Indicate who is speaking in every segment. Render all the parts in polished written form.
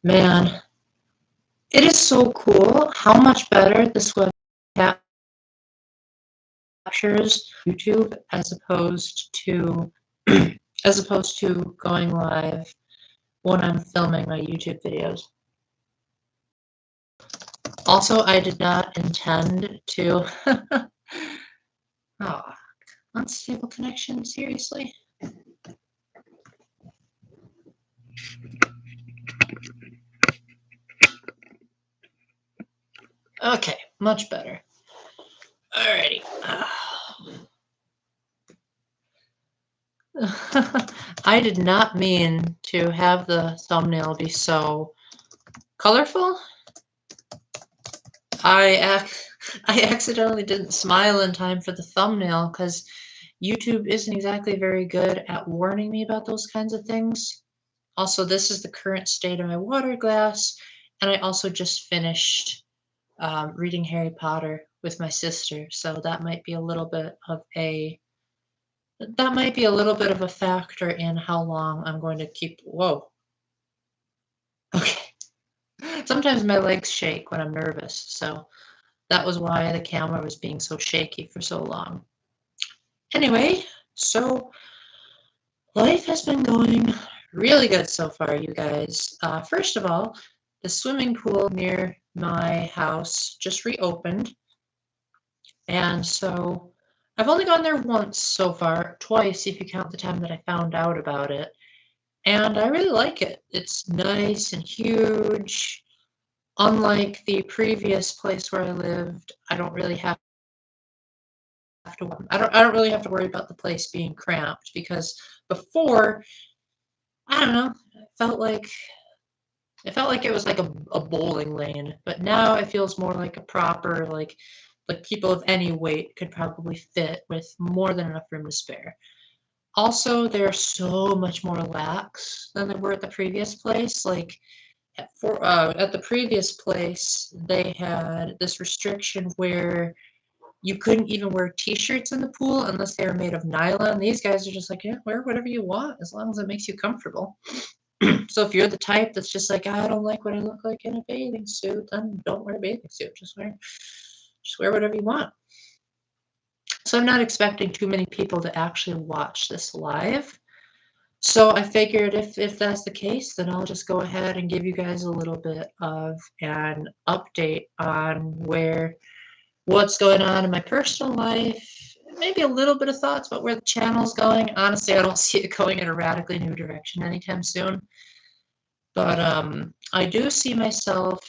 Speaker 1: Man, it is so cool how much better this web captures YouTube as opposed to going live when I'm filming my YouTube videos. Also, I did not intend to oh, unstable connection, seriously. Okay, much better. Alrighty. I did not mean to have the thumbnail be so colorful. I accidentally didn't smile in time for the thumbnail because YouTube isn't exactly very good at warning me about those kinds of things. Also, this is the current state of my water glass, and I also just finished reading Harry Potter with my sister, so that might be a little bit of a factor in how long I'm going to keep. Whoa. Okay. Sometimes my legs shake when I'm nervous, so that was why the camera was being so shaky for so long. Anyway, so life has been going really good so far, you guys. First of all, the swimming pool near my house just reopened, and so I've only gone there once so far, twice if you count the time that I found out about it, and I really like it. It's nice and huge. Unlike the previous place where I lived, I don't really have to worry about the place being cramped because before, I don't know, it felt like it was like a bowling lane, but now it feels more like a proper like people of any weight could probably fit with more than enough room to spare. Also, they're so much more lax than they were at the previous place. Like at the previous place, they had this restriction where you couldn't even wear t-shirts in the pool unless they were made of nylon. These guys are just like, yeah, wear whatever you want as long as it makes you comfortable. So if you're the type that's just like, I don't like what I look like in a bathing suit, then don't wear a bathing suit. Just wear whatever you want. So I'm not expecting too many people to actually watch this live. So I figured if that's the case, then I'll just go ahead and give you guys a little bit of an update on what's going on in my personal life, maybe a little bit of thoughts about where the channel's going. Honestly, I don't see it going in a radically new direction anytime soon. But I do see myself.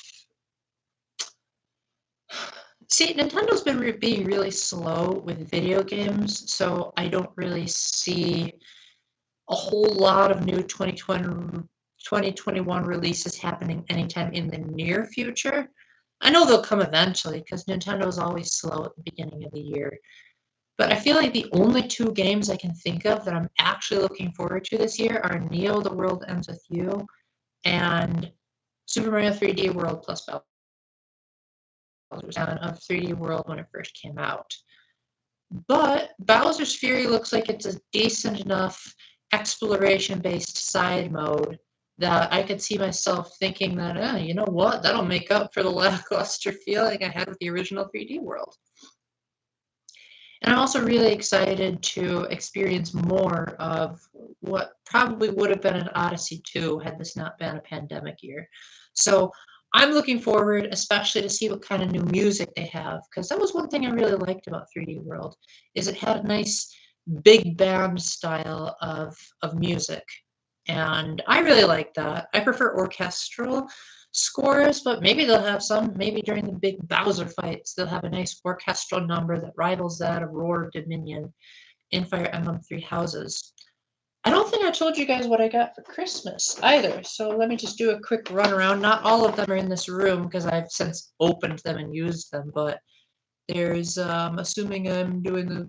Speaker 1: See, Nintendo's been being really slow with video games, so I don't really see a whole lot of new 2021 releases happening anytime in the near future. I know they'll come eventually because Nintendo is always slow at the beginning of the year. But I feel like the only two games I can think of that I'm actually looking forward to this year are Neo: The World Ends With You and Super Mario 3D World plus Bowser's Island of 3D World when it first came out. But Bowser's Fury looks like it's a decent enough exploration-based side mode that I could see myself thinking that, you know what, that'll make up for the lackluster feeling I had with the original 3D World. And I'm also really excited to experience more of what probably would have been an Odyssey 2 had this not been a pandemic year. So I'm looking forward especially to see what kind of new music they have, because that was one thing I really liked about 3D World, is it had a nice big band style of music. And I really like that. I prefer orchestral scores, but maybe they'll have some. Maybe during the big Bowser fights, they'll have a nice orchestral number that rivals that of Roar Dominion in Fire Emblem Three Houses. I don't think I told you guys what I got for Christmas either, so let me just do a quick run around. Not all of them are in this room because I've since opened them and used them, but there's, assuming I'm doing the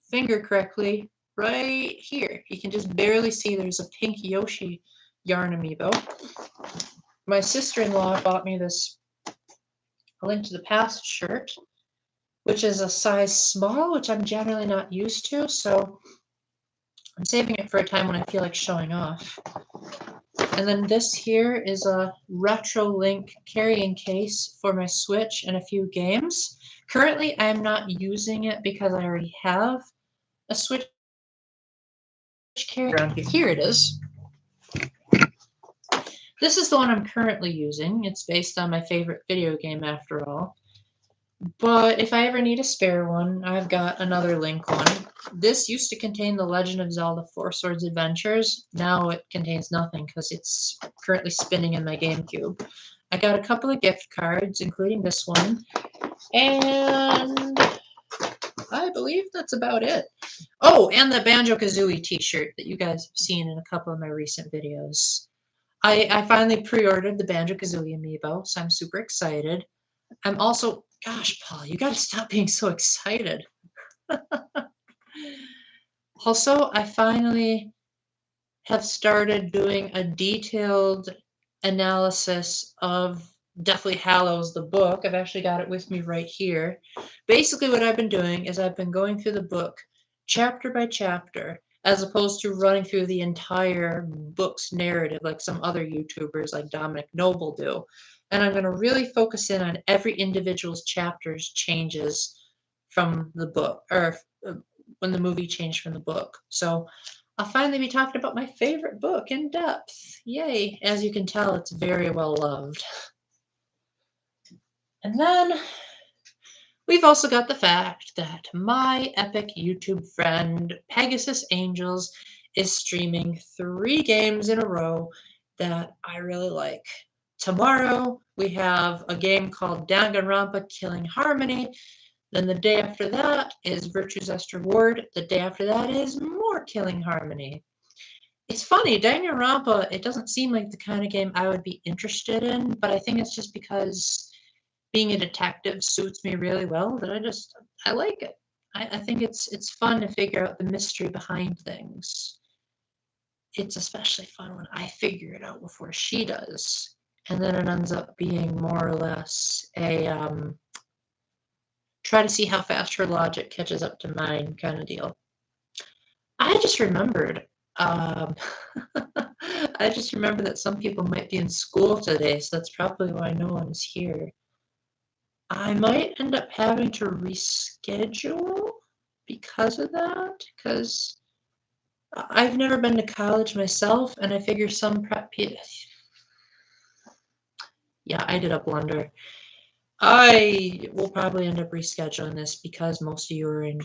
Speaker 1: finger correctly, right here. You can just barely see there's a pink Yoshi yarn amiibo. My sister-in-law bought me this A Link to the Past shirt, which is a size small, which I'm generally not used to, so I'm saving it for a time when I feel like showing off. And then this here is a RetroLink carrying case for my Switch and a few games. Currently, I'm not using it because I already have a Switch carrier around here. Here it is. This is the one I'm currently using. It's based on my favorite video game, after all. But if I ever need a spare one, I've got another Link one. This used to contain The Legend of Zelda Four Swords Adventures. Now it contains nothing because it's currently spinning in my GameCube. I got a couple of gift cards, including this one. And I believe that's about it. Oh, and the Banjo-Kazooie t-shirt that you guys have seen in a couple of my recent videos. I finally pre-ordered the Banjo-Kazooie amiibo, so I'm super excited. I'm also, gosh, Paul, you gotta stop being so excited. Also, I finally have started doing a detailed analysis of Deathly Hallows, the book. I've actually got it with me right here. Basically, what I've been doing is I've been going through the book chapter by chapter, as opposed to running through the entire book's narrative like some other YouTubers like Dominic Noble do. And I'm going to really focus in on every individual's chapter's changes from the book, or when the movie changed from the book. So I'll finally be talking about my favorite book in depth. Yay! As you can tell, it's very well loved. And then we've also got the fact that my epic YouTube friend Pegasus Angels is streaming 3 games in a row that I really like. Tomorrow we have a game called Danganronpa Killing Harmony. Then the day after that is Virtue Zest Reward. The day after that is more Killing Harmony. It's funny, Danganronpa, it doesn't seem like the kind of game I would be interested in, but I think it's just because being a detective suits me really well that I like it. I think it's fun to figure out the mystery behind things. It's especially fun when I figure it out before she does. And then it ends up being more or less a try to see how fast her logic catches up to mine kind of deal. I just remembered. I just remember that some people might be in school today, so that's probably why no one's here. I might end up having to reschedule because of that, because I've never been to college myself, and I figure some prep. Yeah, I did a blunder. I will probably end up rescheduling this because most of you are in,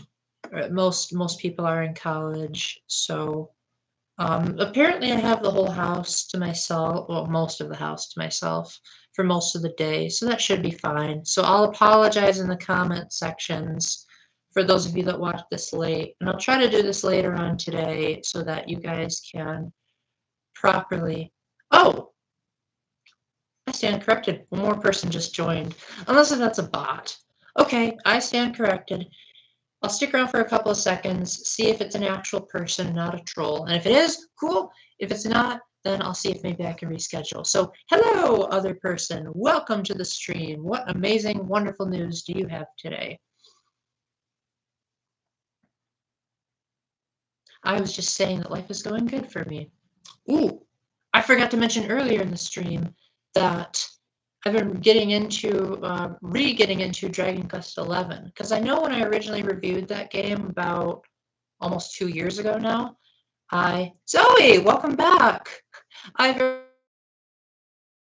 Speaker 1: most people are in college. So apparently I have the whole house to myself, well, most of the house to myself for most of the day, so that should be fine. So I'll apologize in the comment sections for those of you that watch this late, and I'll try to do this later on today so that you guys can properly. Oh, I stand corrected. One more person just joined. Unless if that's a bot. Okay, I stand corrected. I'll stick around for a couple of seconds, see if it's an actual person, not a troll. And if it is, cool. If it's not, then I'll see if maybe I can reschedule. So, hello, other person. Welcome to the stream. What amazing, wonderful news do you have today? I was just saying that life is going good for me. Ooh, I forgot to mention earlier in the stream that I've been getting into, re-getting into Dragon Quest XI, because I know when I originally reviewed that game about almost 2 years ago now, Zoe, welcome back! I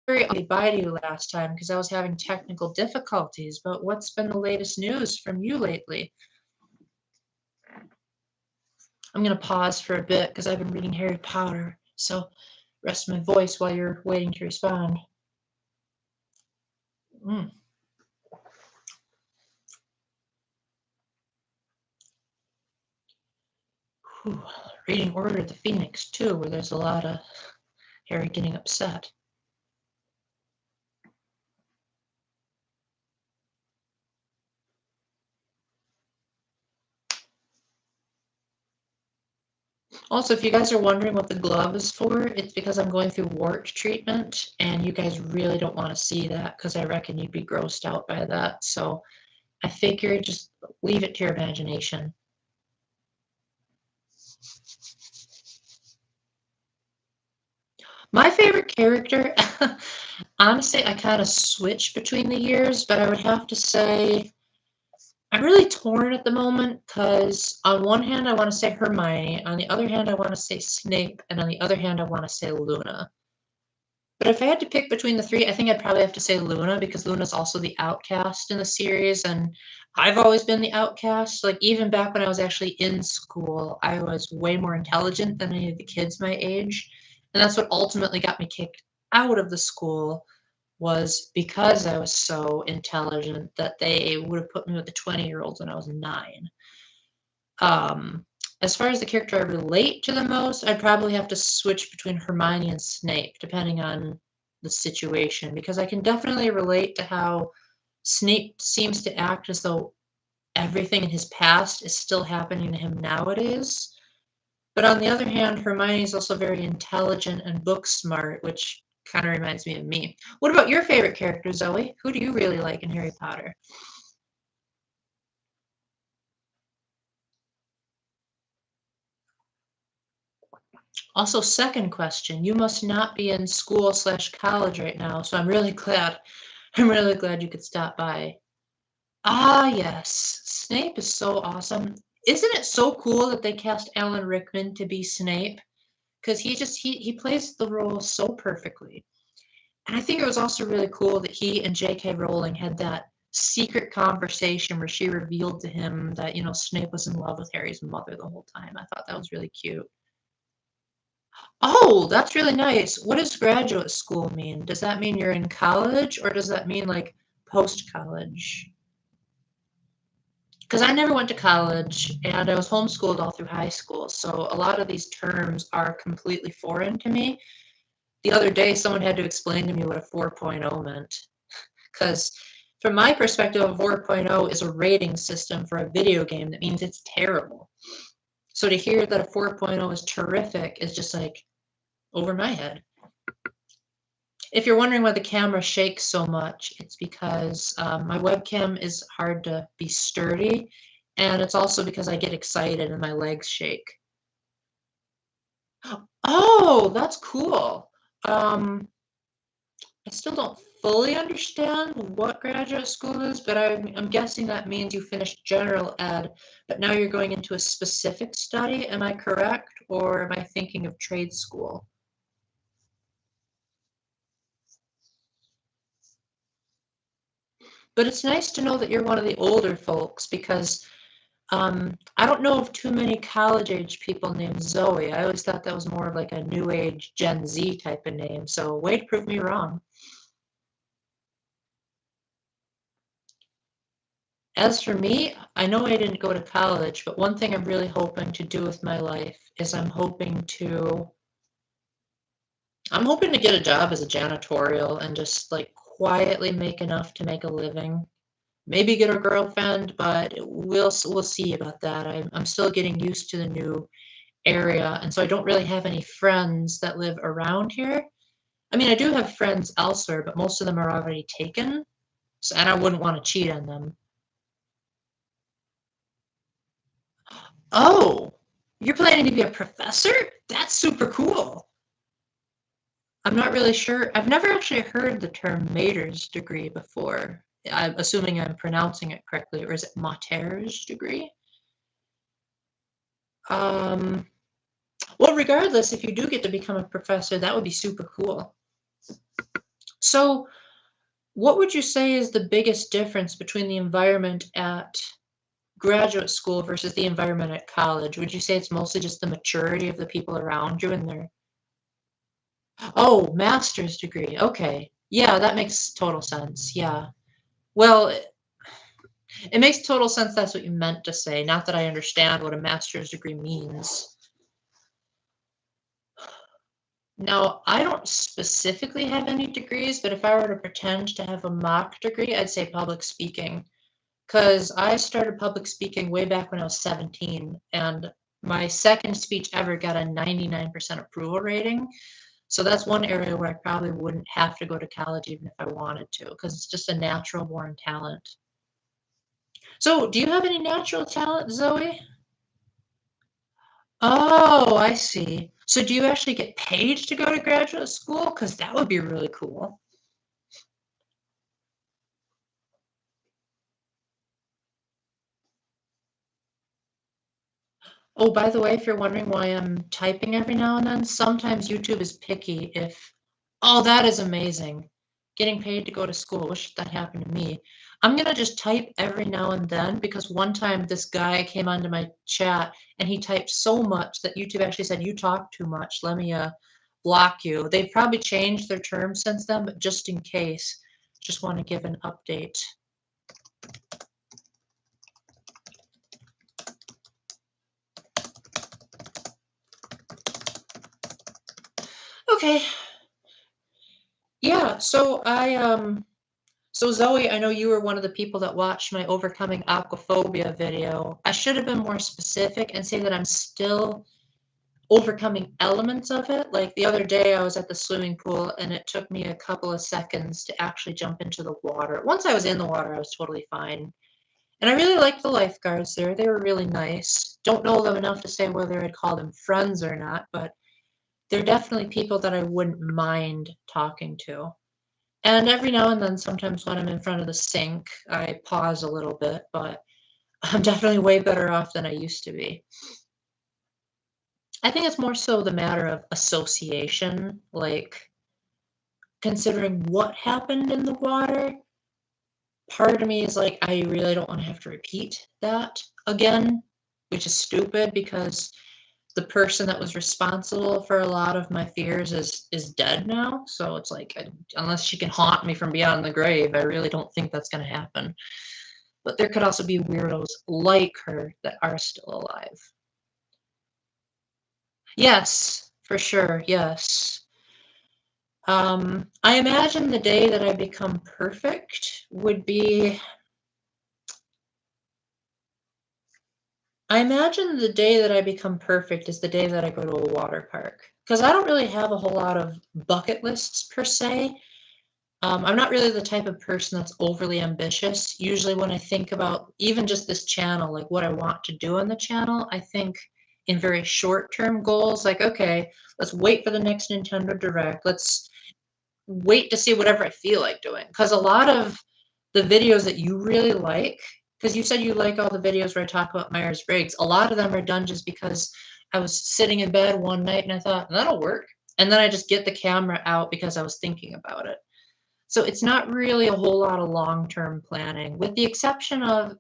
Speaker 1: very bye to you last time because I was having technical difficulties, but what's been the latest news from you lately? I'm going to pause for a bit because I've been reading Harry Potter, so rest my voice while you're waiting to respond. Whew. Reading Order of the Phoenix, too, where there's a lot of Harry getting upset. Also, if you guys are wondering what the glove is for, it's because I'm going through wart treatment, and you guys really don't want to see that because I reckon you'd be grossed out by that. So I figured just leave it to your imagination. My favorite character, honestly, I kind of switch between the years, but I would have to say I'm really torn at the moment because on one hand I want to say Hermione, on the other hand I want to say Snape, and on the other hand I want to say Luna. But if I had to pick between the three, I think I'd probably have to say Luna because Luna's also the outcast in the series, and I've always been the outcast. Like even back when I was actually in school, I was way more intelligent than any of the kids my age, and that's what ultimately got me kicked out of the school was because I was so intelligent that they would have put me with the 20-year-olds when I was 9. Um, as far as the character I relate to the most, I'd probably have to switch between Hermione and Snape, depending on the situation, because I can definitely relate to how Snape seems to act as though everything in his past is still happening to him nowadays. But on the other hand, Hermione is also very intelligent and book smart, which kind of reminds me of me. What about your favorite character, Zoe? Who do you really like in Harry Potter? Also, second question, you must not be in school slash college right now, so I'm really glad. I'm really glad you could stop by. Ah, yes. Snape is so awesome. Isn't it so cool that they cast Alan Rickman to be Snape? Because he plays the role so perfectly. And I think it was also really cool that he and J.K. Rowling had that secret conversation where she revealed to him that, Snape was in love with Harry's mother the whole time. I thought that was really cute. Oh, that's really nice. What does graduate school mean? Does that mean you're in college or does that mean like post college? Because I never went to college and I was homeschooled all through high school. So a lot of these terms are completely foreign to me. The other day, someone had to explain to me what a 4.0 meant. Because from my perspective, a 4.0 is a rating system for a video game that means it's terrible. So to hear that a 4.0 is terrific is just like over my head. If you're wondering why the camera shakes so much, it's because my webcam is hard to be sturdy, and it's also because I get excited and my legs shake. Oh, that's cool. Um, I still don't fully understand what graduate school is, but I'm guessing that means you finished general ed, but now you're going into a specific study. Am I correct, or am I thinking of trade school? But it's nice to know that you're one of the older folks because I don't know of too many college age people named Zoe. I always thought that was more of like a new age Gen Z type of name. So way to prove me wrong. As for me, I know I didn't go to college, but one thing I'm really hoping to do with my life is I'm hoping to get a job as a janitorial and just like quietly make enough to make a living. Maybe get a girlfriend, but we'll see about that. I'm still getting used to the new area, and so I don't really have any friends that live around here. I mean, I do have friends elsewhere, but most of them are already taken, so, and I wouldn't want to cheat on them. Oh, you're planning to be a professor? That's super cool. I'm not really sure. I've never actually heard the term mater's degree before. I'm assuming I'm pronouncing it correctly, or is it mater's degree? Um, well, regardless, if you do get to become a professor, that would be super cool. So, what would you say is the biggest difference between the environment at graduate school versus the environment at college? Would you say it's mostly just the maturity of the people around you and their Oh, master's degree. Okay. Yeah, that makes total sense. Yeah. Well, it makes total sense that's what you meant to say. Not that I understand what a master's degree means. Now, I don't specifically have any degrees, but if I were to pretend to have a mock degree, I'd say public speaking. Because I started public speaking way back when I was 17, and my second speech ever got a 99% approval rating. So that's one area where I probably wouldn't have to go to college even if I wanted to, because it's just a natural born talent. So, do you have any natural talent, Zoe? Oh, I see. So do you actually get paid to go to graduate school? Because that would be really cool. Oh, by the way, if you're wondering why I'm typing every now and then, sometimes YouTube is picky if, oh, that is amazing. Getting paid to go to school. Wish that happened to me. I'm gonna just type every now and then because one time this guy came onto my chat and he typed so much that YouTube actually said, you talk too much. Let me block you. They've probably changed their terms since then, but just in case, just want to give an update. Okay. Yeah, so Zoe, I know you were one of the people that watched my overcoming aquaphobia video. I should have been more specific and say that I'm still overcoming elements of it. Like the other day, I was at the swimming pool and it took me a couple of seconds to actually jump into the water. Once I was in the water, I was totally fine. And I really liked the lifeguards there. They were really nice. Don't know them enough to say whether I'd call them friends or not, but they're definitely people that I wouldn't mind talking to. And every now and then, sometimes when I'm in front of the sink, I pause a little bit, but I'm definitely way better off than I used to be. I think it's more so the matter of association, like considering what happened in the water. Part of me is like, I really don't want to have to repeat that again, which is stupid because the person that was responsible for a lot of my fears is dead now. So it's like, unless she can haunt me from beyond the grave, I really don't think that's going to happen. But there could also be weirdos like her that are still alive. Yes, for sure. Yes. I imagine the day that I become perfect would be. I imagine the day that I become perfect is the day that I go to a water park. Because I don't really have a whole lot of bucket lists per se. I'm not really the type of person that's overly ambitious. Usually, when I think about even just this channel, like what I want to do on the channel, I think in very short term goals, like, okay, let's wait for the next Nintendo Direct. Let's wait to see whatever I feel like doing. Because a lot of the videos that you really like, because you said you like all the videos where I talk about Myers Briggs, a lot of them are done just because I was sitting in bed one night and I thought, that'll work. And then I just get the camera out because I was thinking about it. So it's not really a whole lot of long-term planning, with the exception of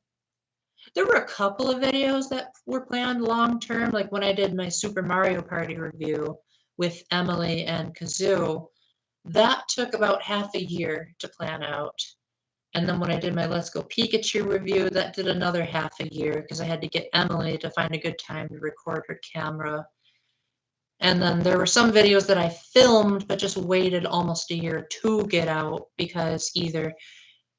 Speaker 1: there were a couple of videos that were planned long-term, like when I did my Super Mario Party review with Emily and Kazoo. That took about half a year to plan out. And then when I did my Let's Go Pikachu review, that did another half a year because I had to get Emily to find a good time to record her camera. And then there were some videos that I filmed but just waited almost a year to get out because either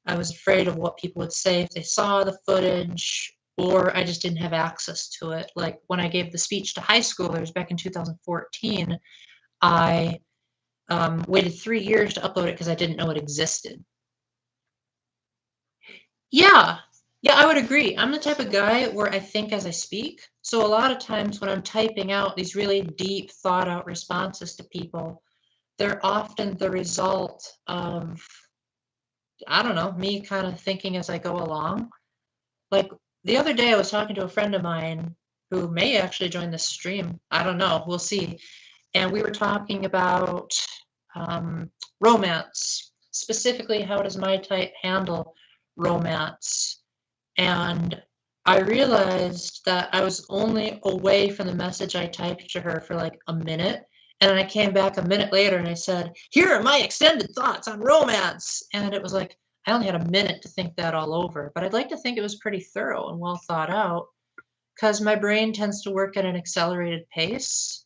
Speaker 1: I was afraid of what people would say if they saw the footage, or I just didn't have access to it. Like when I gave the speech to high schoolers back in 2014, I waited 3 years to upload it because I didn't know it existed. Yeah, yeah, I would agree. I'm the type of guy where I think as I speak. So a lot of times when I'm typing out these really deep, thought out responses to people, they're often the result of, I don't know, me kind of thinking as I go along. Like the other day, I was talking to a friend of mine who may actually join the stream. I don't know. We'll see. And we were talking about romance, specifically, how does my type handle romance? And I realized that I was only away from the message I typed to her for like a minute. And then I came back a minute later and I said, here are my extended thoughts on romance. And it was like, I only had a minute to think that all over. But I'd like to think it was pretty thorough and well thought out because my brain tends to work at an accelerated pace.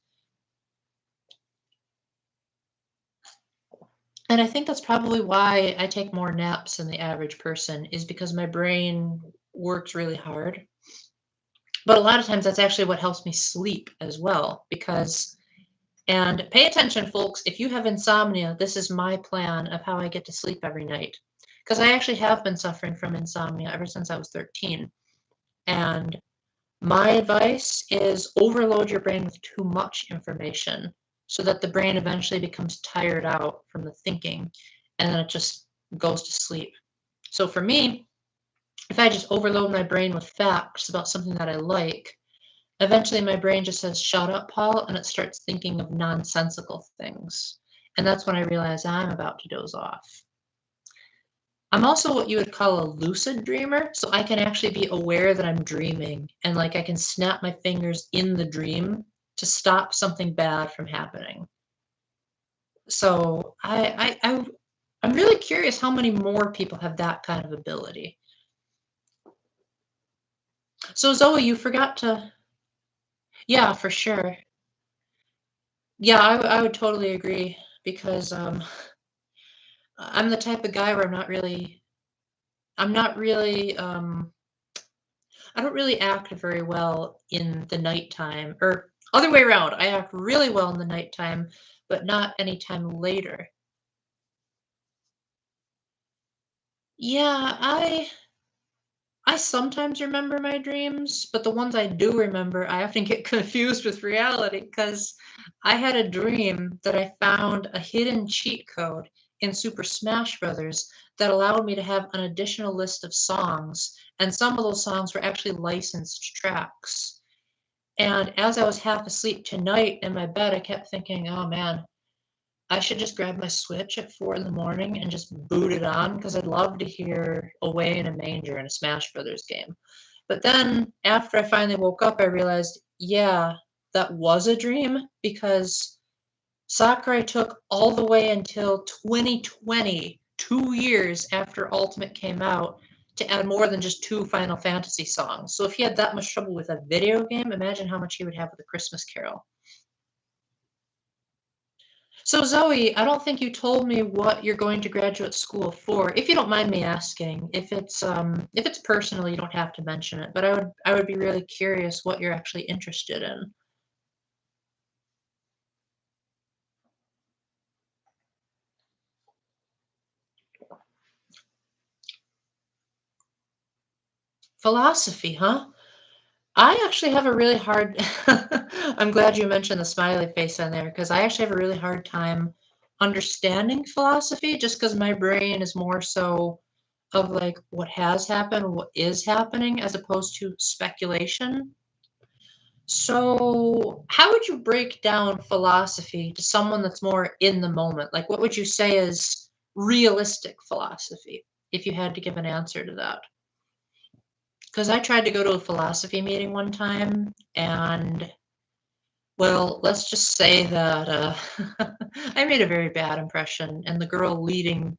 Speaker 1: And I think that's probably why I take more naps than the average person, is because my brain works really hard. But a lot of times that's actually what helps me sleep as well, because, and pay attention, folks, if you have insomnia, this is my plan of how I get to sleep every night. Because I actually have been suffering from insomnia ever since I was 13. And My advice is overload your brain with too much information so that the brain eventually becomes tired out from the thinking and then it just goes to sleep. So for me, if I just overload my brain with facts about something that I like, eventually my brain just says, shut up, Paul, and it starts thinking of nonsensical things. And that's when I realize I'm about to doze off. I'm also what you would call a lucid dreamer, so I can actually be aware that I'm dreaming and like I can snap my fingers in the dream to stop something bad from happening. So I'm really curious how many more people have that kind of ability. So Zoe, you forgot to, yeah, for sure. Yeah, I would totally agree because I'm the type of guy where I'm not really I don't really act very well in the nighttime, or other way around. I act really well in the nighttime, but not anytime later. Yeah, I sometimes remember my dreams, but the ones I do remember, I often get confused with reality because I had a dream that I found a hidden cheat code in Super Smash Brothers that allowed me to have an additional list of songs, and some of those songs were actually licensed tracks. And as I was half asleep tonight in my bed, I kept thinking, oh man, I should just grab my Switch at 4 in the morning and just boot it on because I'd love to hear Away in a Manger in a Smash Brothers game. But then after I finally woke up, I realized, yeah, that was a dream because Sakurai took all the way until 2020, 2 years after Ultimate came out, to add more than just two Final Fantasy songs. So if he had that much trouble with a video game, imagine how much he would have with a Christmas Carol. So Zoe, I don't think you told me what you're going to graduate school for. If you don't mind me asking, if it's personal, you don't have to mention it, but I would be really curious what you're actually interested in. Philosophy, huh? I actually have a really hard I'm glad you mentioned the smiley face on there because I actually have a really hard time understanding philosophy just because my brain is more so of like what has happened, what is happening, as opposed to speculation. So, how would you break down philosophy to someone that's more in the moment? Like, what would you say is realistic philosophy if you had to give an answer to that? Because I tried to go to a philosophy meeting one time, and well, let's just say that I made a very bad impression, and the girl leading,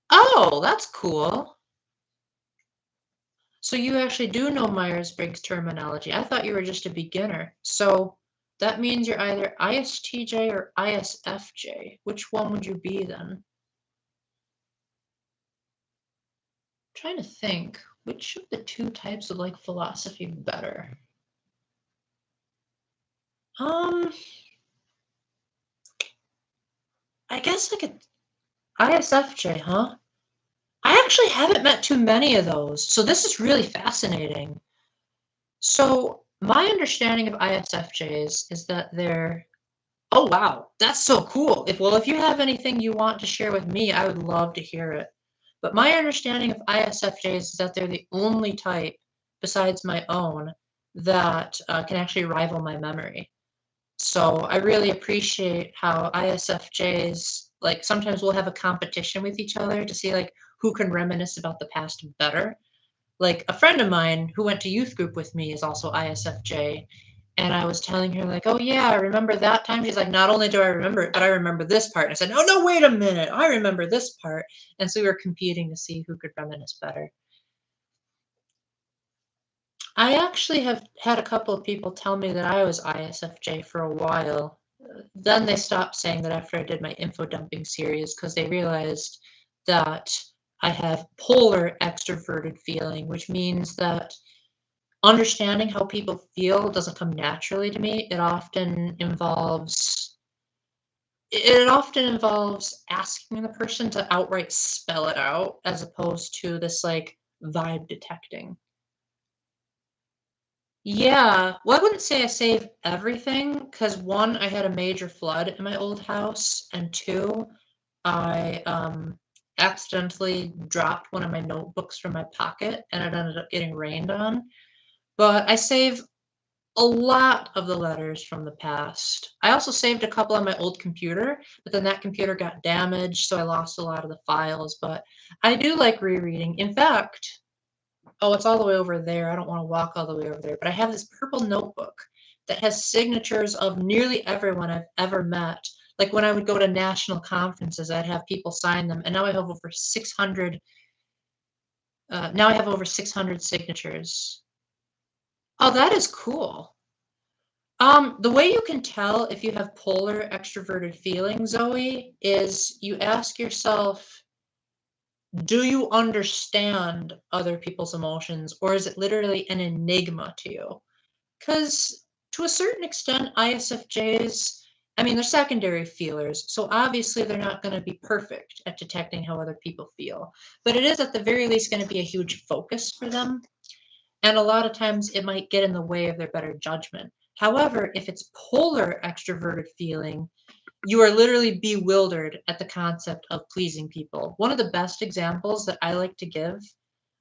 Speaker 1: oh, that's cool. So you actually do know Myers-Briggs terminology. I thought you were just a beginner. So that means you're either ISTJ or ISFJ. Which one would you be then? I'm trying to think. Which of the two types of like philosophy better? Um, I guess like a ISFJ, huh? I actually haven't met too many of those, so this is really fascinating. So my understanding of ISFJs is that they're oh wow, that's so cool. If you have anything you want to share with me, I would love to hear it. But my understanding of ISFJs is that they're the only type besides my own that can actually rival my memory. So I really appreciate how ISFJs like sometimes we'll have a competition with each other to see like who can reminisce about the past better. Like a friend of mine who went to youth group with me is also ISFJ. And I was telling her, like, oh, yeah, I remember that time. She's like, not only do I remember it, but I remember this part. And I said, oh, no, wait a minute. I remember this part. And so we were competing to see who could reminisce better. I actually have had a couple of people tell me that I was ISFJ for a while. Then they stopped saying that after I did my info dumping series because they realized that I have polar extroverted feeling, which means that understanding how people feel doesn't come naturally to me. It often involves asking the person to outright spell it out as opposed to this like vibe detecting. Yeah, well, I wouldn't say I save everything because one, I had a major flood in my old house, and two, I accidentally dropped one of my notebooks from my pocket and it ended up getting rained on. But I save a lot of the letters from the past. I also saved a couple on my old computer, but then that computer got damaged, so I lost a lot of the files. But I do like rereading. In fact, oh, it's all the way over there. I don't want to walk all the way over there, but I have this purple notebook that has signatures of nearly everyone I've ever met. Like when I would go to national conferences, I'd have people sign them, and now I have over 600. Now I have over 600 signatures. Oh, that is cool. The way you can tell if you have polar extroverted feelings, Zoe, is you ask yourself, do you understand other people's emotions, or is it literally an enigma to you? Because to a certain extent, ISFJs, I mean, they're secondary feelers, so obviously they're not going to be perfect at detecting how other people feel. But it is at the very least going to be a huge focus for them. And a lot of times it might get in the way of their better judgment. However, if it's polar extroverted feeling, you are literally bewildered at the concept of pleasing people. One of the best examples that I like to give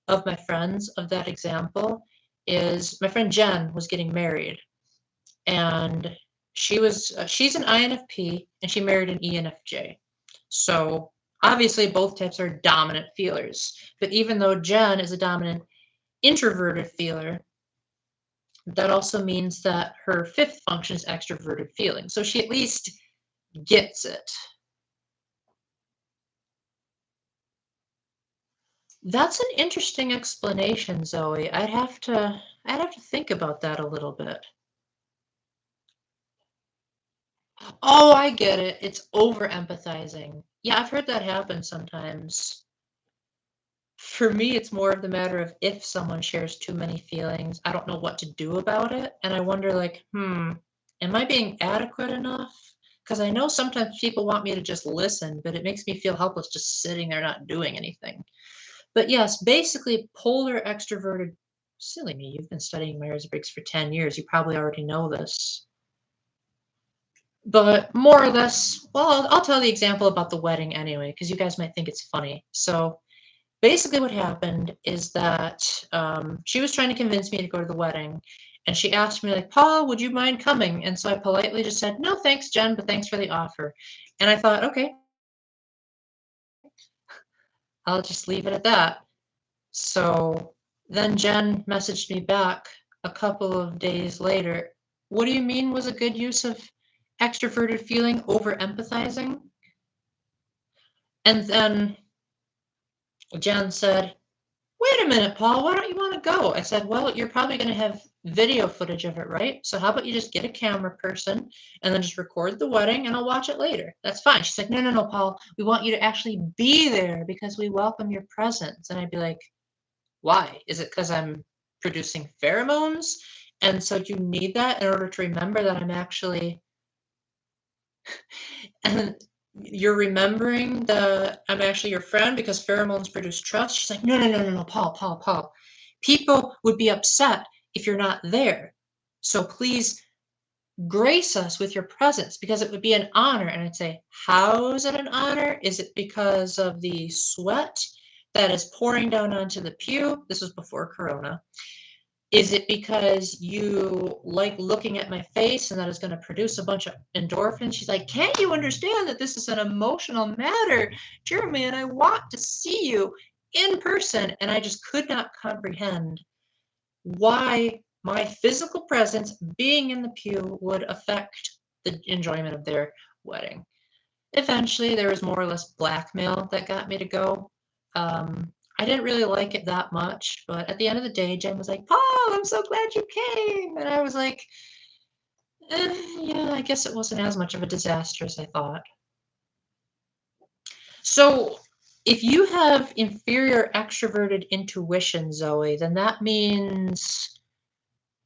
Speaker 1: of my friends of that example is my friend Jen was getting married, and she's an INFP and she married an ENFJ. So obviously both types are dominant feelers. But even though Jen is a dominant introverted feeler, that also means that her fifth function is extroverted feeling. So she at least gets it. That's an interesting explanation, Zoe. I'd have to think about that a little bit. Oh, I get it. It's over empathizing. Yeah, I've heard that happen sometimes. For me, it's more of the matter of if someone shares too many feelings, I don't know what to do about it. And I wonder, like, am I being adequate enough? Because I know sometimes people want me to just listen, but it makes me feel helpless just sitting there not doing anything. But yes, basically, polar extroverted. Silly me, you've been studying Myers Briggs for 10 years. You probably already know this. But more or less, well, I'll tell the example about the wedding anyway, because you guys might think it's funny. So basically, what happened is that she was trying to convince me to go to the wedding. And she asked me, like, Paul, would you mind coming? And so I politely just said, no, thanks, Jen, but thanks for the offer. And I thought, okay, I'll just leave it at that. So then Jen messaged me back a couple of days later. What do you mean was a good use of extroverted feeling over empathizing? And then Jen said, wait a minute, Paul, why don't you want to go? I said, well, you're probably going to have video footage of it, right? So how about you just get a camera person and then just record the wedding and I'll watch it later. That's fine. She's like, no, no, no, Paul, we want you to actually be there because we welcome your presence. And I'd be like, why? Is it because I'm producing pheromones? And so you need that in order to remember that I'm actually, and you're remembering that I'm actually your friend because pheromones produce trust. She's like, no, no, no, no, no, Paul, Paul, Paul. People would be upset if you're not there. So please grace us with your presence because it would be an honor. And I'd say, how is it an honor? Is it because of the sweat that is pouring down onto the pew? This was before Corona. Is it because you like looking at my face and that is going to produce a bunch of endorphins? She's like, can't you understand that this is an emotional matter? Jeremy, and I want to see you in person. And I just could not comprehend why my physical presence being in the pew would affect the enjoyment of their wedding. Eventually, there was more or less blackmail that got me to go. I didn't really like it that much, but at the end of the day, Jen was like, Paul, I'm so glad you came. And I was like, yeah, I guess it wasn't as much of a disaster as I thought. So, if you have inferior extroverted intuition, Zoe, then that means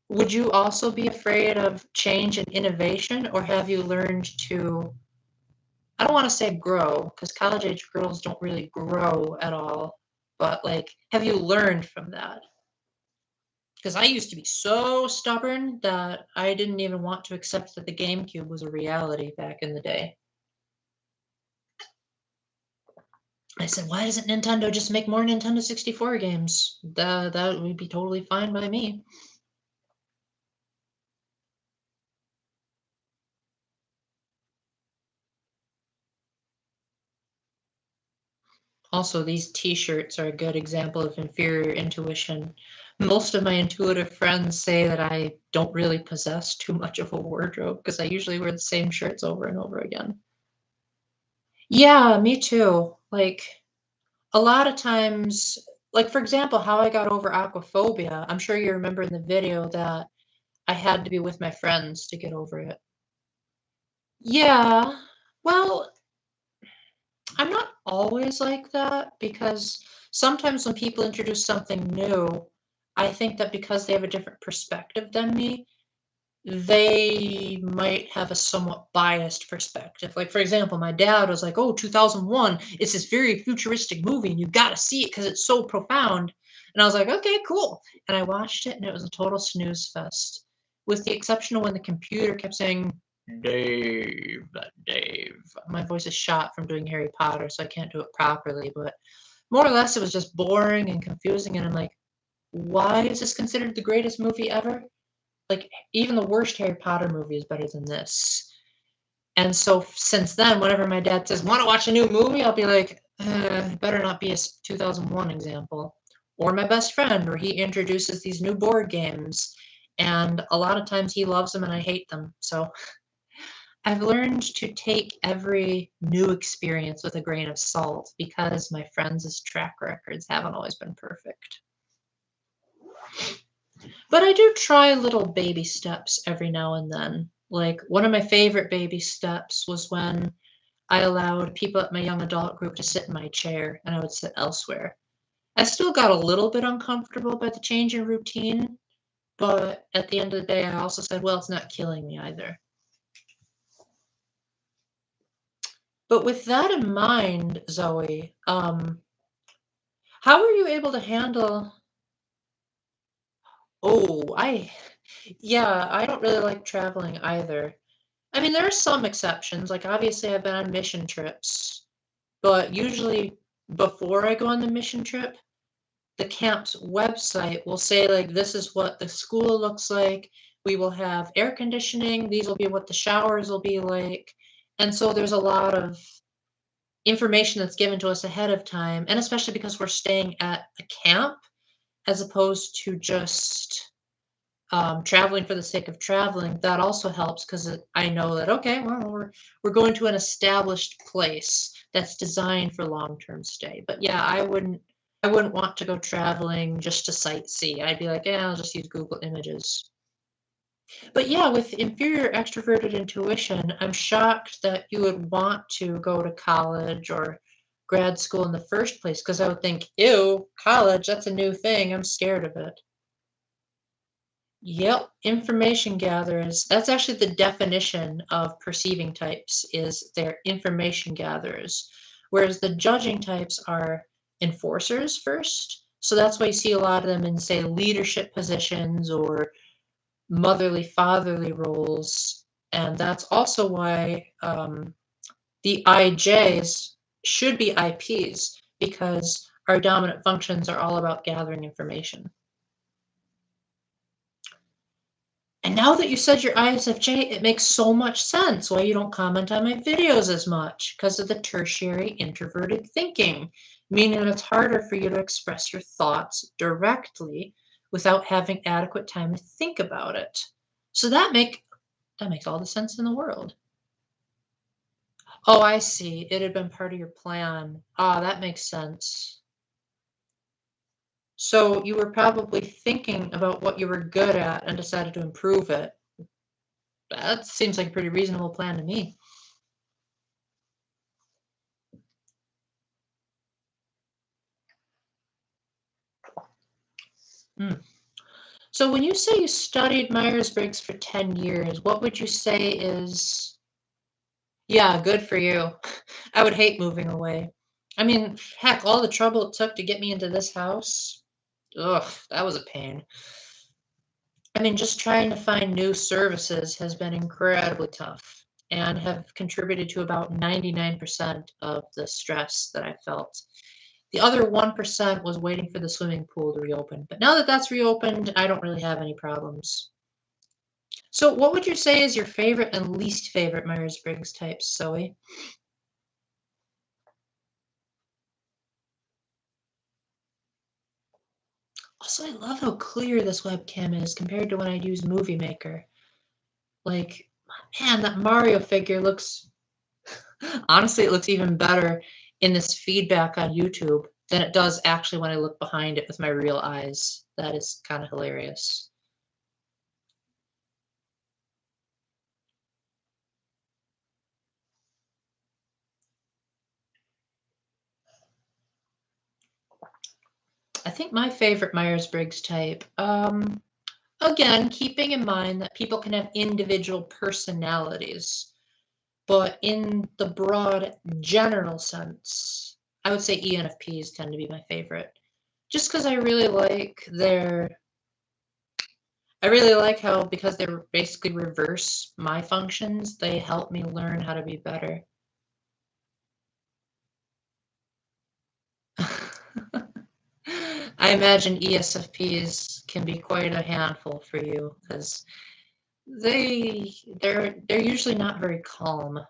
Speaker 1: would you also be afraid of change and innovation, or have you learned to, I don't want to say grow, because college age girls don't really grow at all, but like, have you learned from that? Because I used to be so stubborn that I didn't even want to accept that the GameCube was a reality back in the day. I said, "Why doesn't Nintendo just make more Nintendo 64 games? That would be totally fine by me." Also, these T-shirts are a good example of inferior intuition. Most of my intuitive friends say that I don't really possess too much of a wardrobe because I usually wear the same shirts over and over again. Yeah, me too. Like, a lot of times, like, for example, how I got over aquaphobia, I'm sure you remember in the video that I had to be with my friends to get over it. Yeah. Well, I'm not always like that because sometimes when people introduce something new, I think that because they have a different perspective than me, they might have a somewhat biased perspective. Like, for example, my dad was like, "Oh, 2001, it's this very futuristic movie, and you gotta see it because it's so profound." And I was like, "Okay, cool." And I watched it, and it was a total snooze fest, with the exception of when the computer kept saying, "Dave, Dave." My voice is shot from doing Harry Potter, so I can't do it properly, but more or less, it was just boring and confusing, and I'm like, "Why is this considered the greatest movie ever?" Like, even the worst Harry Potter movie is better than this. And so since then, whenever my dad says, "Want to watch a new movie?" I'll be like, better not be a 2001 example. Or my best friend, where he introduces these new board games. And a lot of times he loves them and I hate them. So I've learned to take every new experience with a grain of salt because my friends' track records haven't always been perfect. But I do try little baby steps every now and then. Like, one of my favorite baby steps was when I allowed people at my young adult group to sit in my chair and I would sit elsewhere. I still got a little bit uncomfortable by the change in routine, but at the end of the day, I also said, well, it's not killing me either. But with that in mind, Zoe, how are you able to handle? Oh, yeah, I don't really like traveling either. I mean, there are some exceptions. Like, obviously, I've been on mission trips, but usually before I go on the mission trip, the camp's website will say, like, this is what the school looks like. We will have air conditioning. These will be what the showers will be like. And so there's a lot of information that's given to us ahead of time. And especially because we're staying at a camp as opposed to just traveling for the sake of traveling, that also helps because I know that, okay, well, we're going to an established place that's designed for long-term stay. But yeah, I wouldn't want to go traveling just to sightsee. I'd be like, yeah, I'll just use Google Images. But yeah, with inferior extroverted intuition, I'm shocked that you would want to go to college or grad school in the first place because I would think, ew, college, that's a new thing. I'm scared of it. Yep, information gatherers. That's actually the definition of perceiving types is they're information gatherers, whereas the judging types are enforcers first. So that's why you see a lot of them in, say, leadership positions or motherly, fatherly roles. And that's also why the IJs should be IPs because our dominant functions are all about gathering information. And now that you said you're ISFJ, it makes so much sense why you don't comment on my videos as much because of the tertiary introverted thinking, meaning that it's harder for you to express your thoughts directly without having adequate time to think about it. So that makes all the sense in the world. Oh, I see. It had been part of your plan. Ah, that makes sense. So you were probably thinking about what you were good at and decided to improve it. That seems like a pretty reasonable plan to me. Mm. So when you say you studied Myers-Briggs for 10 years, what would you say is, yeah, good for you. I would hate moving away. I mean, heck, all the trouble it took to get me into this house, ugh, that was a pain. I mean, just trying to find new services has been incredibly tough and have contributed to about 99% of the stress that I felt. The other 1% was waiting for the swimming pool to reopen. But now that that's reopened, I don't really have any problems. So, what would you say is your favorite and least favorite Myers-Briggs types, Zoe? Also, I love how clear this webcam is compared to when I use Movie Maker. Like, man, that Mario figure looks, honestly, it looks even better in this feedback on YouTube than it does actually when I look behind it with my real eyes. That is kind of hilarious. I think my favorite Myers-Briggs type, again, keeping in mind that people can have individual personalities, but in the broad general sense, I would say ENFPs tend to be my favorite. Just because I really like how, because they're basically reverse my functions, they help me learn how to be better. I imagine ESFPs can be quite a handful for you because they're usually not very calm.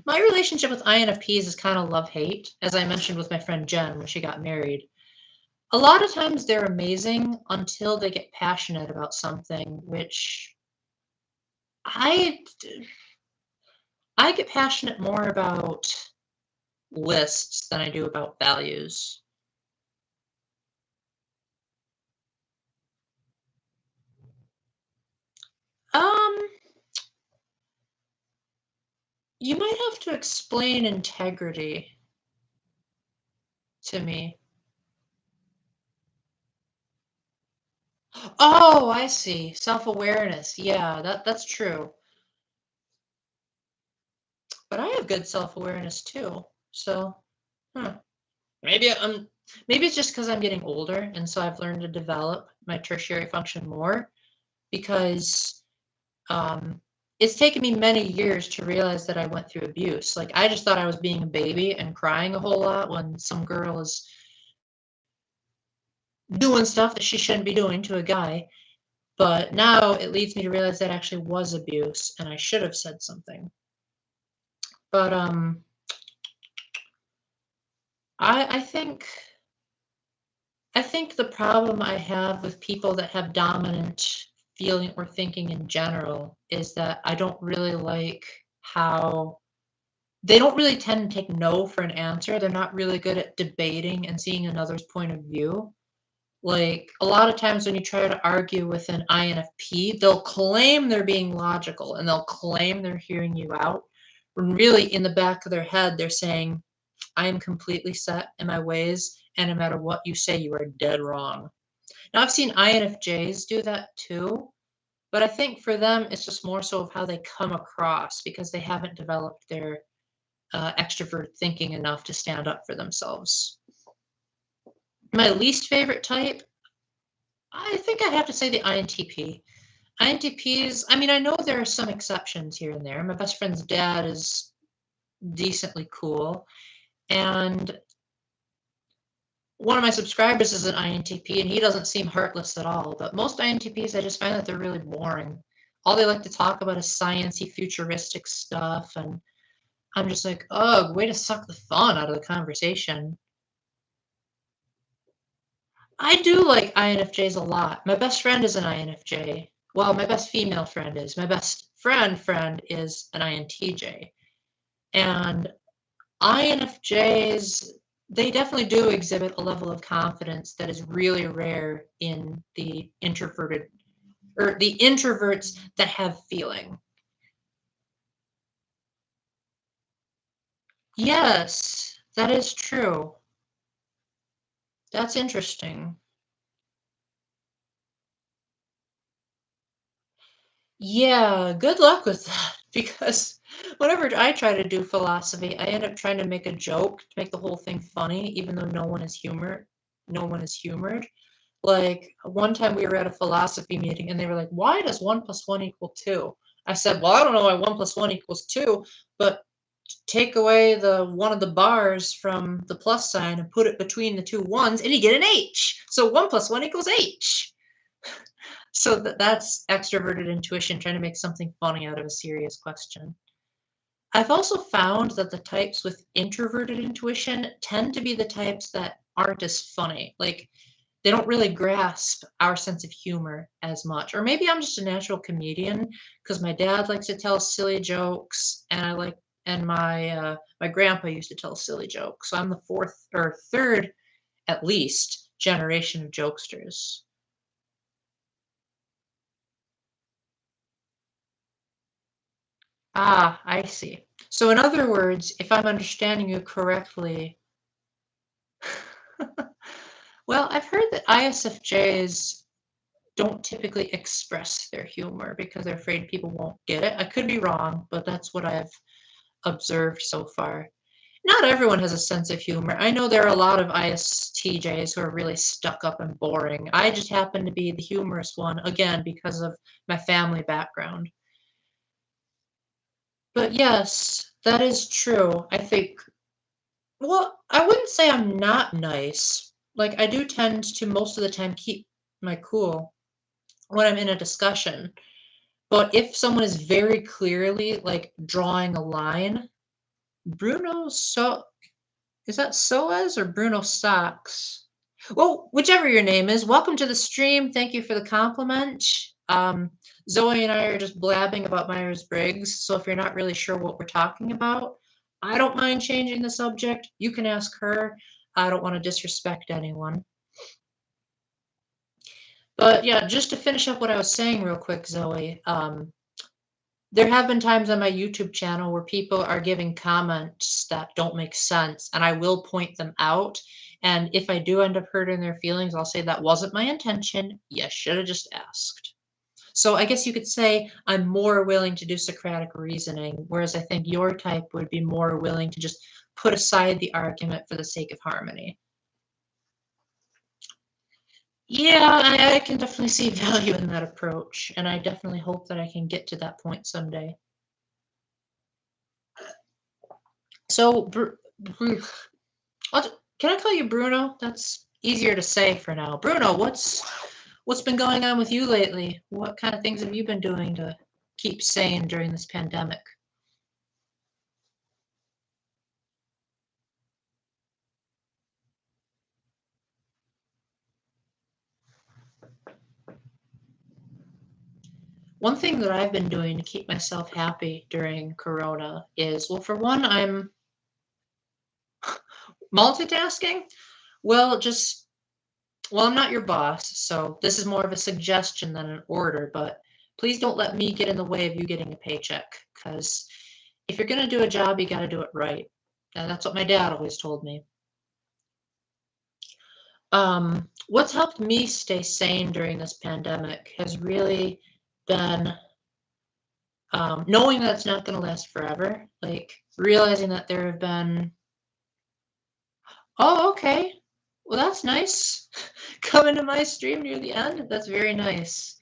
Speaker 1: My relationship with INFPs is kind of love-hate, as I mentioned with my friend Jen when she got married. A lot of times they're amazing until they get passionate about something, which I I get passionate more about lists than I do about values. Um, you might have to explain integrity to me. Oh, I see. Self-awareness. Yeah, that's true. But I have good self-awareness too. So, huh. Maybe I'm maybe it's just because I'm getting older and so I've learned to develop my tertiary function more because um it's taken me many years to realize that I went through abuse. Like I just thought I was being a baby and crying a whole lot when some girl is doing stuff that she shouldn't be doing to a guy. But now it leads me to realize that actually was abuse and I should have said something. But I think I think the problem I have with people that have dominant feeling or thinking in general is that I don't really like how they don't really tend to take no for an answer. They're not really good at debating and seeing another's point of view. Like a lot of times when you try to argue with an INFP, they'll claim they're being logical and they'll claim they're hearing you out. When really in the back of their head, they're saying, I am completely set in my ways, and no matter what you say, you are dead wrong. Now, I've seen INFJs do that too, but I think for them, it's just more so of how they come across because they haven't developed their extrovert thinking enough to stand up for themselves. My least favorite type, I think I'd have to say the INTP. INTPs, I mean, I know there are some exceptions here and there. My best friend's dad is decently cool, and one of my subscribers is an INTP, and he doesn't seem heartless at all. But most INTPs, I just find that they're really boring. All they like to talk about is sciencey, futuristic stuff, and I'm just like, ugh, way to suck the fun out of the conversation. I do like INFJs a lot. My best friend is an INFJ. Well, my best female friend is. My best friend is an INTJ. And INFJs, they definitely do exhibit a level of confidence that is really rare in the introverted or the introverts that have feeling. Yes, that is true. That's interesting. Yeah, good luck with that because whenever I try to do philosophy, I end up trying to make a joke to make the whole thing funny, even though no one is humored. Like one time we were at a philosophy meeting and they were like, why does 1 + 1 = 2? I said, well, I don't know why 1 + 1 = 2, but take away the one of the bars from the plus sign and put it between the two ones and you get an H. So 1 + 1 = H. So that's extroverted intuition trying to make something funny out of a serious question. I've also found that the types with introverted intuition tend to be the types that aren't as funny. Like they don't really grasp our sense of humor as much. Or maybe I'm just a natural comedian because my dad likes to tell silly jokes and my grandpa used to tell silly jokes. So I'm the fourth or third at least generation of jokesters. Ah, I see. So in other words, if I'm understanding you correctly, well, I've heard that ISFJs don't typically express their humor because they're afraid people won't get it. I could be wrong, but that's what I've observed so far. Not everyone has a sense of humor. I know there are a lot of ISTJs who are really stuck up and boring. I just happen to be the humorous one, again, because of my family background. But yes, that is true. I think, well, I wouldn't say I'm not nice. Like, I do tend to most of the time keep my cool when I'm in a discussion. But if someone is very clearly like drawing a line, Bruno so is that Soez or Bruno Socks? Well, whichever your name is, welcome to the stream. Thank you for the compliment. Um, Zoe and I are just blabbing about Myers Briggs, so if you're not really sure what we're talking about, I don't mind changing the subject. You can ask her. I don't want to disrespect anyone. But yeah, just to finish up what I was saying real quick, Zoe, there have been times on my YouTube channel where people are giving comments that don't make sense, and I will point them out. And if I do end up hurting their feelings, I'll say that wasn't my intention. You should have just asked. So I guess you could say I'm more willing to do Socratic reasoning, whereas I think your type would be more willing to just put aside the argument for the sake of harmony. Yeah, I can definitely see value in that approach, and I definitely hope that I can get to that point someday. So, can I call you Bruno? That's easier to say for now. Bruno, what's been going on with you lately? What kind of things have you been doing to keep sane during this pandemic? One thing that I've been doing to keep myself happy during Corona is, well, for one, I'm multitasking. Well, just, well, I'm not your boss, so this is more of a suggestion than an order, but please don't let me get in the way of you getting a paycheck, because if you're going to do a job, you got to do it right. And that's what my dad always told me. What's helped me stay sane during this pandemic has really been knowing that it's not going to last forever, like realizing that there have been, oh, okay, well, that's nice. Coming to my stream near the end, that's very nice.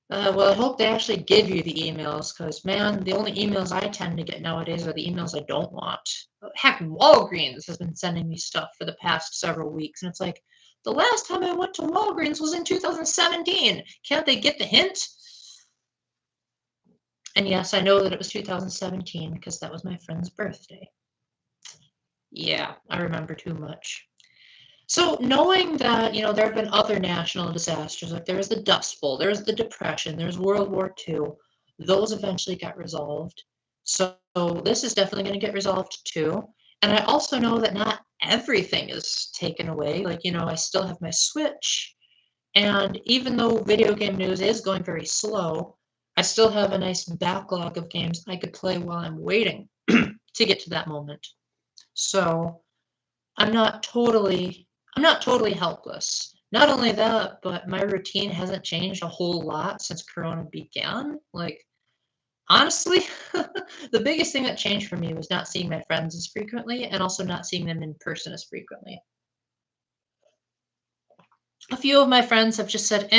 Speaker 1: Well, I hope they actually give you the emails because, man, the only emails I tend to get nowadays are the emails I don't want. Heck, Walgreens has been sending me stuff for the past several weeks, and it's like, the last time I went to Walgreens was in 2017. Can't they get the hint? And yes, I know that it was 2017 because that was my friend's birthday. Yeah, I remember too much. So knowing that, there have been other national disasters, like there was the Dust Bowl, there was the Depression, there's World War II, those eventually got resolved. So this is definitely going to get resolved too. And I also know that not everything is taken away. Like, I still have my Switch. And even though video game news is going very slow, I still have a nice backlog of games I could play while I'm waiting to get to that moment. So I'm not totally I'm not totally helpless. Not only that, but my routine hasn't changed a whole lot since Corona began. Like, honestly, the biggest thing that changed for me was not seeing my friends as frequently and also not seeing them in person as frequently. A few of my friends have just said,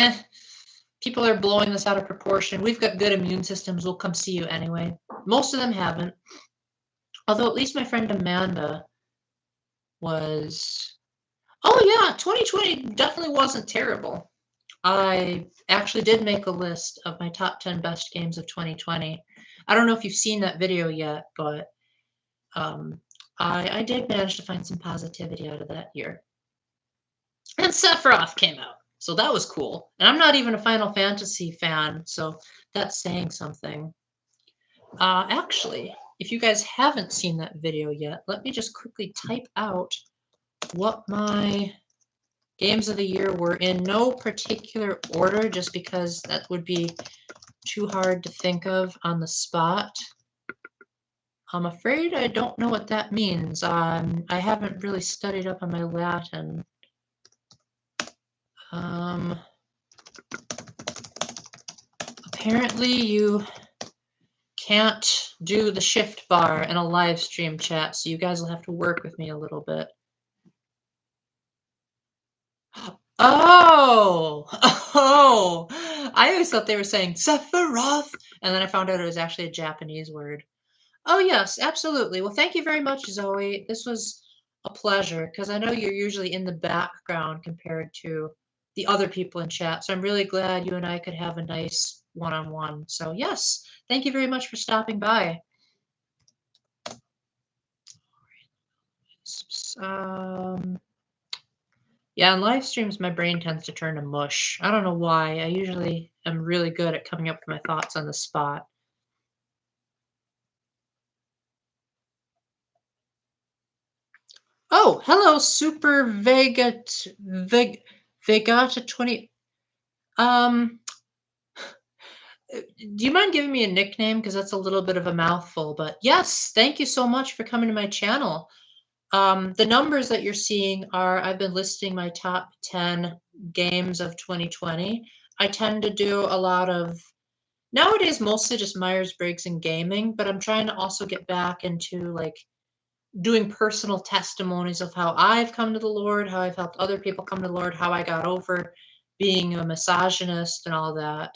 Speaker 1: people are blowing this out of proportion. We've got good immune systems. We'll come see you anyway. Most of them haven't. Although at least my friend Amanda was. Oh, yeah, 2020 definitely wasn't terrible. I actually did make a list of my top 10 best games of 2020. I don't know if you've seen that video yet, but I did manage to find some positivity out of that year. And Sephiroth came out, so that was cool. And I'm not even a Final Fantasy fan, so that's saying something. Actually, if you guys haven't seen that video yet, let me just quickly type out what my games of the year were in no particular order, just because that would be too hard to think of on the spot. I'm afraid I don't know what that means. I haven't really studied up on my Latin. Apparently you can't do the shift bar in a live stream chat, so you guys will have to work with me a little bit. Oh! I always thought they were saying Sephiroth, and then I found out it was actually a Japanese word. Oh, yes, absolutely. Well, thank you very much, Zoe. This was a pleasure, because I know you're usually in the background compared to the other people in chat, so I'm really glad you and I could have a nice one-on-one. So, yes, thank you very much for stopping by. Yeah, on live streams, my brain tends to turn to mush. I don't know why. I usually am really good at coming up with my thoughts on the spot. Oh, hello, Super Vegata 20. Do you mind giving me a nickname? Because that's a little bit of a mouthful. But yes, thank you so much for coming to my channel. The numbers that you're seeing are, I've been listing my top 10 games of 2020. I tend to do a lot of, nowadays, mostly just Myers-Briggs and gaming, but I'm trying to also get back into like doing personal testimonies of how I've come to the Lord, how I've helped other people come to the Lord, how I got over being a misogynist and all that.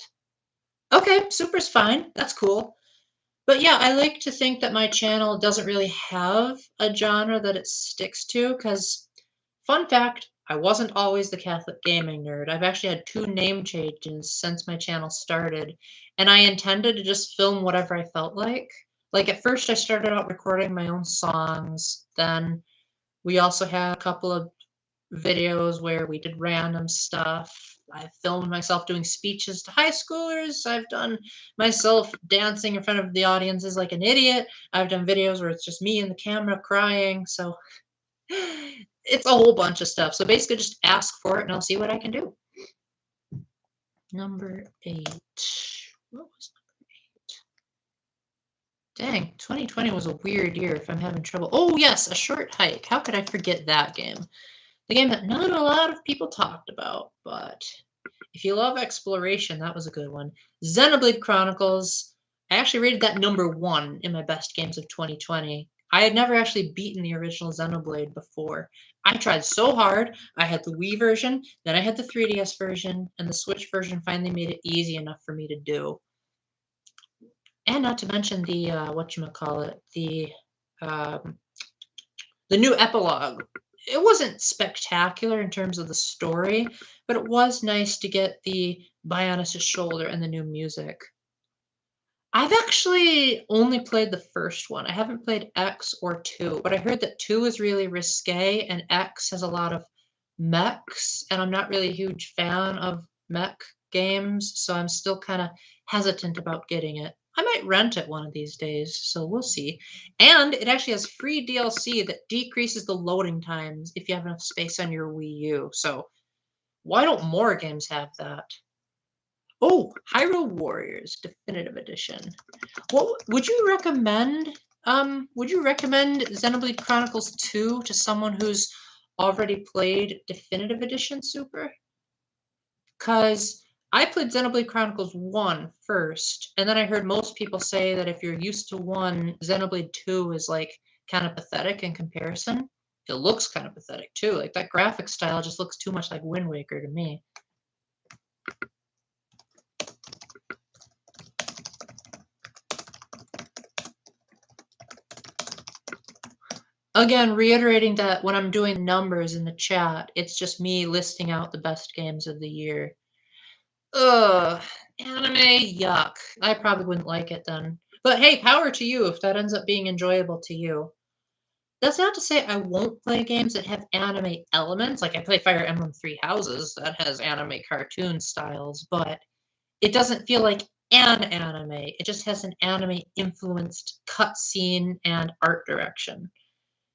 Speaker 1: Okay, super's fine. That's cool. But yeah, I like to think that my channel doesn't really have a genre that it sticks to, because, fun fact, I wasn't always the Catholic gaming nerd. I've actually had 2 name changes since my channel started, and I intended to just film whatever I felt like. Like, at first I started out recording my own songs, then we also had a couple of videos where we did random stuff. I filmed myself doing speeches to high schoolers. I've done myself dancing in front of the audiences like an idiot. I've done videos where it's just me and the camera crying. So it's a whole bunch of stuff. So basically just ask for it and I'll see what I can do. Number 8. What was number 8? Dang, 2020 was a weird year if I'm having trouble. Oh yes, A Short Hike. How could I forget that game? The game that not a lot of people talked about, but if you love exploration, that was a good one. Xenoblade Chronicles. I actually rated that number 1 in my best games of 2020. I had never actually beaten the original Xenoblade before. I tried so hard. I had the Wii version, then I had the 3DS version, and the Switch version finally made it easy enough for me to do. And not to mention the whatchamacallit, the new epilogue. It wasn't spectacular in terms of the story, but it was nice to get the Bionis' shoulder and the new music. I've actually only played the first one. I haven't played X or 2, but I heard that 2 is really risque and X has a lot of mechs, and I'm not really a huge fan of mech games, so I'm still kind of hesitant about getting it. I might rent it one of these days, so we'll see. And it actually has free DLC that decreases the loading times if you have enough space on your Wii U. So why don't more games have that? Oh, Hyrule Warriors Definitive Edition. What would you recommend? Would you recommend Xenoblade Chronicles 2 to someone who's already played Definitive Edition Super? Because I played Xenoblade Chronicles 1 first, and then I heard most people say that if you're used to 1, Xenoblade 2 is like kind of pathetic in comparison. it looks kind of pathetic too. Like that graphic style just looks too much like Wind Waker to me. Again, reiterating that when I'm doing numbers in the chat, it's just me listing out the best games of the year. Ugh, anime, yuck. I probably wouldn't like it then. But hey, power to you if that ends up being enjoyable to you. That's not to say I won't play games that have anime elements. Like I play Fire Emblem Three Houses that has anime cartoon styles, but it doesn't feel like an anime. It just has an anime influenced cutscene and art direction.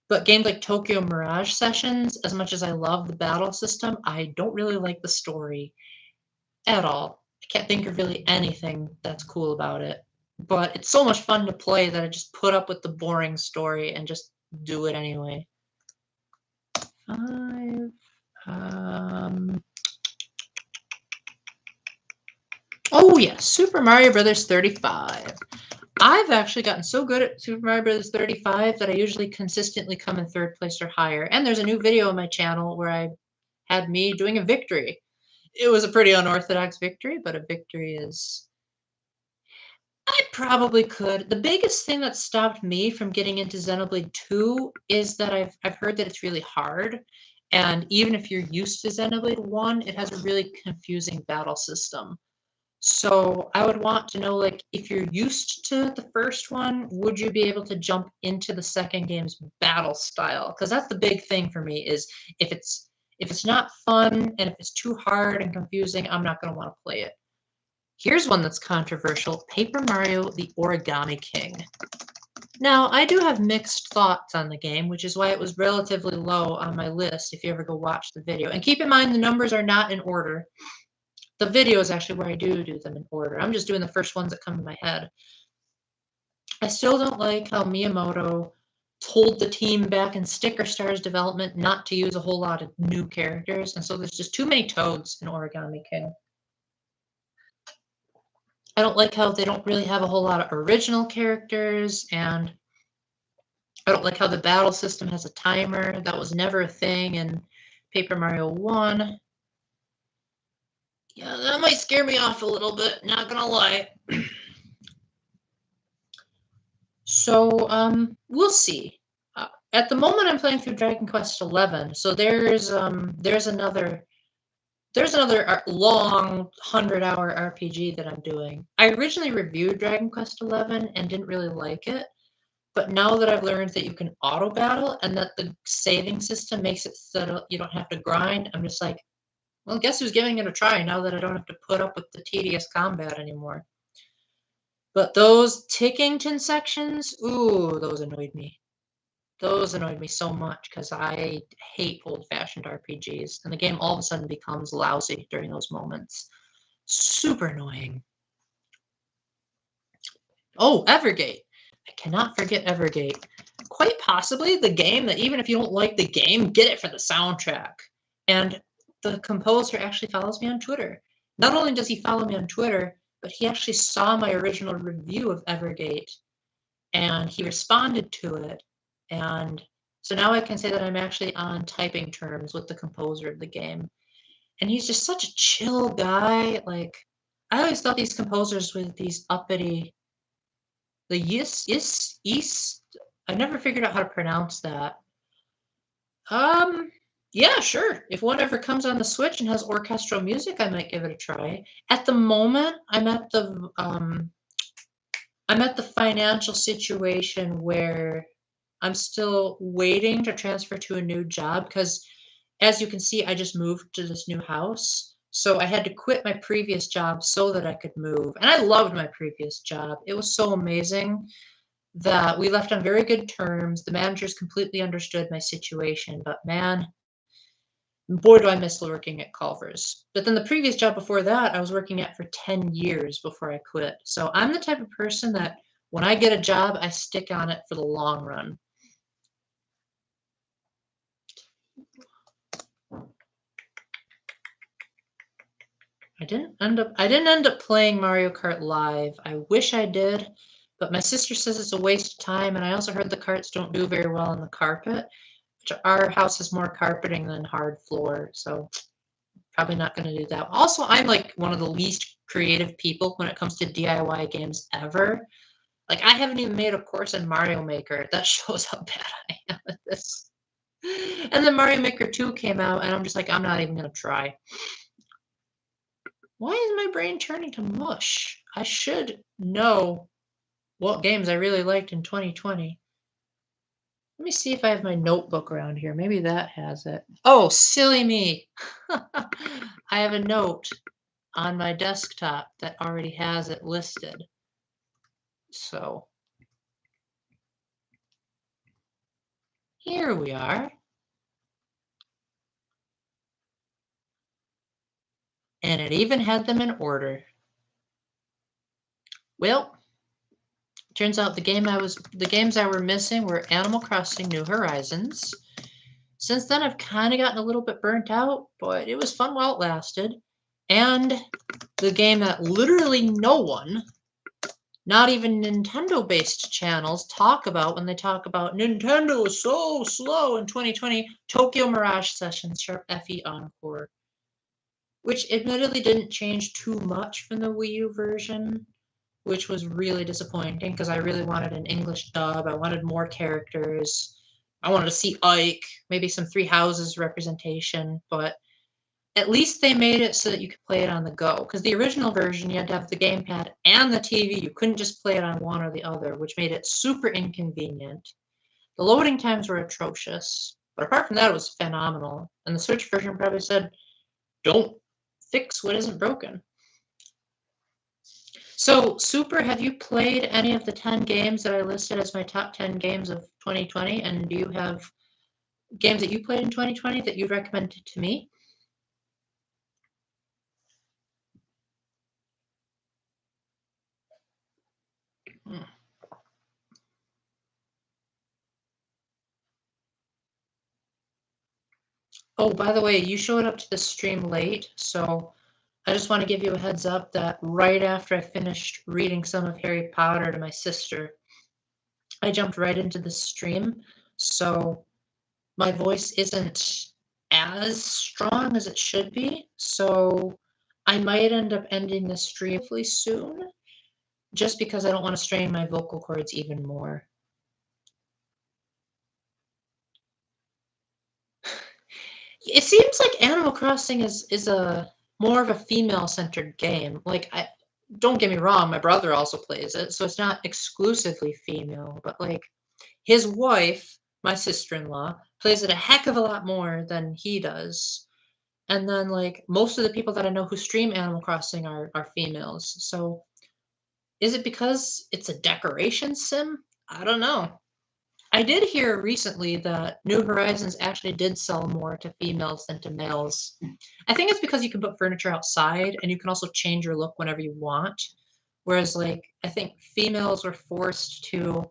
Speaker 1: But games like Tokyo Mirage Sessions, as much as I love the battle system, I don't really like the story at all. I can't think of really anything that's cool about it. But it's so much fun to play that I just put up with the boring story and just do it anyway. 5. Oh yeah, Super Mario Brothers 35. I've actually gotten so good at Super Mario Brothers 35 that I usually consistently come in 3rd place or higher. And there's a new video on my channel where I had me doing a victory. It was a pretty unorthodox victory, but a victory is... I probably could. The biggest thing that stopped me from getting into Xenoblade 2 is that I've heard that it's really hard. And even if you're used to Xenoblade 1, it has a really confusing battle system. So I would want to know, like, if you're used to the first one, would you be able to jump into the second game's battle style? Because that's the big thing for me is if it's not fun and if it's too hard and confusing, I'm not going to want to play it. Here's one that's controversial, Paper Mario: The Origami King. Now, I do have mixed thoughts on the game, which is why it was relatively low on my list if you ever go watch the video. And keep in mind, the numbers are not in order. The video is actually where I do them in order. I'm just doing the first ones that come to my head. I still don't like how Miyamoto told the team back in Sticker Stars development not to use a whole lot of new characters, and so there's just too many Toads in Origami King. I don't like how they don't really have a whole lot of original characters, and I don't like how the battle system has a timer. That was never a thing in Paper Mario 1. Yeah, that might scare me off a little bit, not gonna lie. So, we'll see. At the moment, I'm playing through Dragon Quest XI, so there's another long 100-hour RPG that I'm doing. I originally reviewed Dragon Quest XI and didn't really like it, but now that I've learned that you can auto battle and that the saving system makes it so that you don't have to grind, I'm just like, well, guess who's giving it a try now that I don't have to put up with the tedious combat anymore. But those Tickington sections, ooh, those annoyed me. Those annoyed me so much because I hate old-fashioned RPGs, and the game all of a sudden becomes lousy during those moments. Super annoying. Oh, Evergate. I cannot forget Evergate. Quite possibly the game that even if you don't like the game, get it for the soundtrack. And the composer actually follows me on Twitter. Not only does he follow me on Twitter, but he actually saw my original review of Evergate, and he responded to it. And so now I can say that I'm actually on typing terms with the composer of the game. And he's just such a chill guy. Like, I always thought these composers with these uppity, the East, I never figured out how to pronounce that. Yeah, sure. If one ever comes on the Switch and has orchestral music, I might give it a try. At the moment, I'm at the financial situation where I'm still waiting to transfer to a new job because, as you can see, I just moved to this new house. So I had to quit my previous job so that I could move. And I loved my previous job. It was so amazing that we left on very good terms. The managers completely understood my situation, but man, boy, do I miss working at Culver's. But then the previous job before that, I was working at for 10 years before I quit. So I'm the type of person that when I get a job, I stick on it for the long run. I didn't end up playing Mario Kart Live. I wish I did, but my sister says it's a waste of time, and I also heard the karts don't do very well on the carpet. Our house has more carpeting than hard floor, so probably not going to do that. Also, I'm like one of the least creative people when it comes to DIY games ever. Like, I haven't even made a course in Mario Maker. That shows how bad I am at this. And then Mario Maker 2 came out, and I'm just like, I'm not even going to try. Why is my brain turning to mush? I should know what games I really liked in 2020. Let me see if I have my notebook around here. Maybe that has it. Oh, silly me. I have a note on my desktop that already has it listed. So here we are. And it even had them in order. Well, turns out the games I were missing were Animal Crossing New Horizons. Since then, I've kind of gotten a little bit burnt out, but it was fun while it lasted. And the game that literally no one, not even Nintendo-based channels, talk about when they talk about Nintendo is so slow in 2020, Tokyo Mirage Sessions Sharp FE Encore, which admittedly didn't change too much from the Wii U version, which was really disappointing because I really wanted an English dub. I wanted more characters. I wanted to see Ike, maybe some Three Houses representation, but at least they made it so that you could play it on the go. Because the original version, you had to have the gamepad and the TV. You couldn't just play it on one or the other, which made it super inconvenient. The loading times were atrocious, but apart from that, it was phenomenal. And the Switch version probably said, don't fix what isn't broken. So, Super, have you played any of the 10 games that I listed as my top 10 games of 2020? And do you have games that you played in 2020 that you'd recommend to me? Oh, by the way, you showed up to the stream late, so I just want to give you a heads up that right after I finished reading some of Harry Potter to my sister, I jumped right into the stream, so my voice isn't as strong as it should be, so I might end up ending the stream hopefully soon, just because I don't want to strain my vocal cords even more. It seems like Animal Crossing is a more of a female-centered game. Like, don't get me wrong, my brother also plays it, so it's not exclusively female, but like his wife, my sister-in-law, plays it a heck of a lot more than he does. And then like most of the people that I know who stream Animal Crossing are females. So is it because it's a decoration sim? I don't know. I did hear recently that New Horizons actually did sell more to females than to males. I think it's because you can put furniture outside and you can also change your look whenever you want. Whereas, like, I think females were forced to,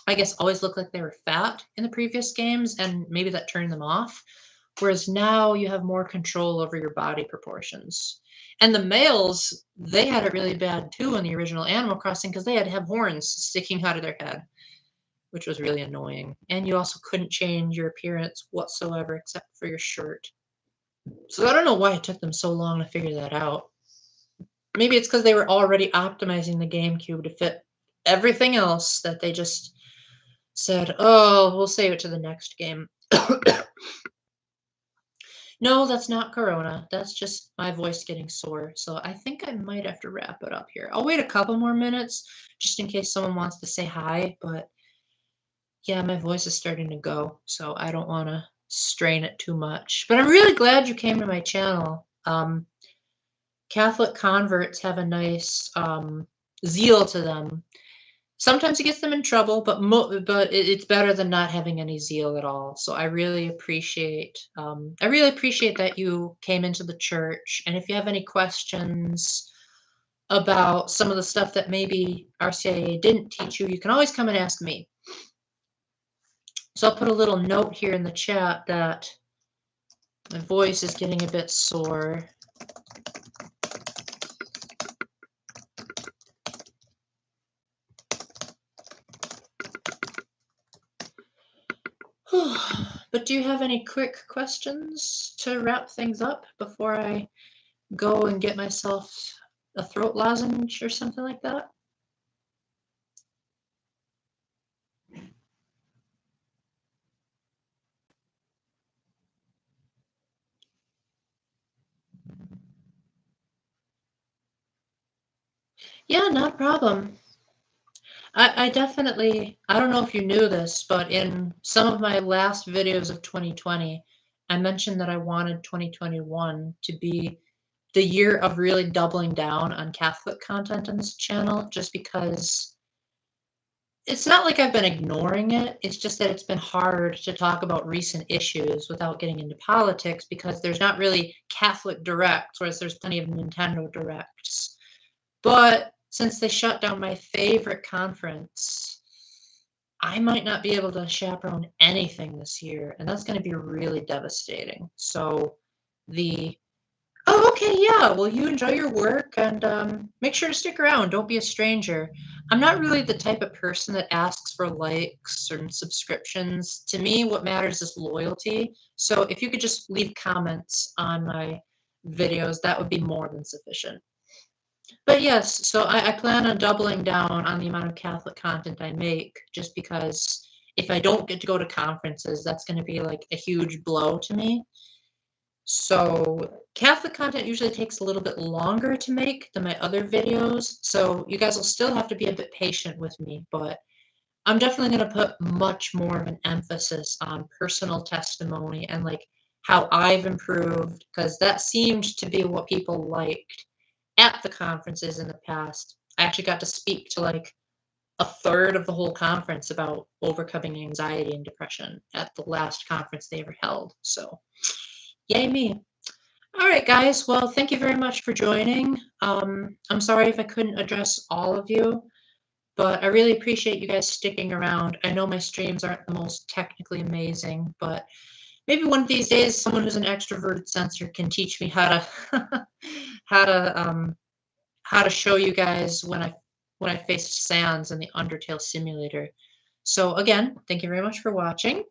Speaker 1: I guess, always look like they were fat in the previous games, and maybe that turned them off. Whereas now you have more control over your body proportions. And the males, they had it really bad too in the original Animal Crossing because they had to have horns sticking out of their head, which was really annoying. And you also couldn't change your appearance whatsoever except for your shirt. So I don't know why it took them so long to figure that out. Maybe it's because they were already optimizing the GameCube to fit everything else that they just said, oh, we'll save it to the next game. No, that's not Corona. That's just my voice getting sore. So I think I might have to wrap it up here. I'll wait a couple more minutes just in case someone wants to say hi, but yeah, my voice is starting to go, so I don't want to strain it too much. But I'm really glad you came to my channel. Catholic converts have a nice zeal to them. Sometimes it gets them in trouble, but it's better than not having any zeal at all. So I really appreciate that you came into the church. And if you have any questions about some of the stuff that maybe RCIA didn't teach you, you can always come and ask me. So I'll put a little note here in the chat that my voice is getting a bit sore. But do you have any quick questions to wrap things up before I go and get myself a throat lozenge or something like that? Yeah, not a problem. I definitely, I don't know if you knew this, but in some of my last videos of 2020, I mentioned that I wanted 2021 to be the year of really doubling down on Catholic content on this channel, just because it's not like I've been ignoring it. It's just that it's been hard to talk about recent issues without getting into politics because there's not really Catholic directs, whereas there's plenty of Nintendo directs. But since they shut down my favorite conference, I might not be able to chaperone anything this year, and that's going to be really devastating. So the Oh, okay, yeah. Well, you enjoy your work and make sure to stick around. Don't be a stranger. I'm not really the type of person that asks for likes or subscriptions. To me, what matters is loyalty. So if you could just leave comments on my videos, that would be more than sufficient. But yes, so I plan on doubling down on the amount of Catholic content I make just because if I don't get to go to conferences, that's going to be like a huge blow to me. So Catholic content usually takes a little bit longer to make than my other videos, so you guys will still have to be a bit patient with me, but I'm definitely going to put much more of an emphasis on personal testimony and like how I've improved, because that seemed to be what people liked at the conferences in the past. I actually got to speak to like a third of the whole conference about overcoming anxiety and depression at the last conference they ever held. So, yay me. All right, guys. Well, thank you very much for joining. I'm sorry if I couldn't address all of you, but I really appreciate you guys sticking around. I know my streams aren't the most technically amazing, but maybe one of these days, someone who's an extroverted sensor can teach me how to how to show you guys when I faced Sans in the Undertale simulator. So again, thank you very much for watching.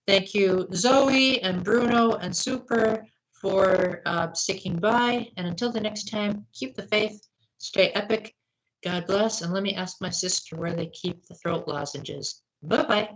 Speaker 1: Thank you, Zoe and Bruno and Super, for sticking by. And until the next time, keep the faith, stay epic, God bless, and let me ask my sister where they keep the throat lozenges. Bye-bye.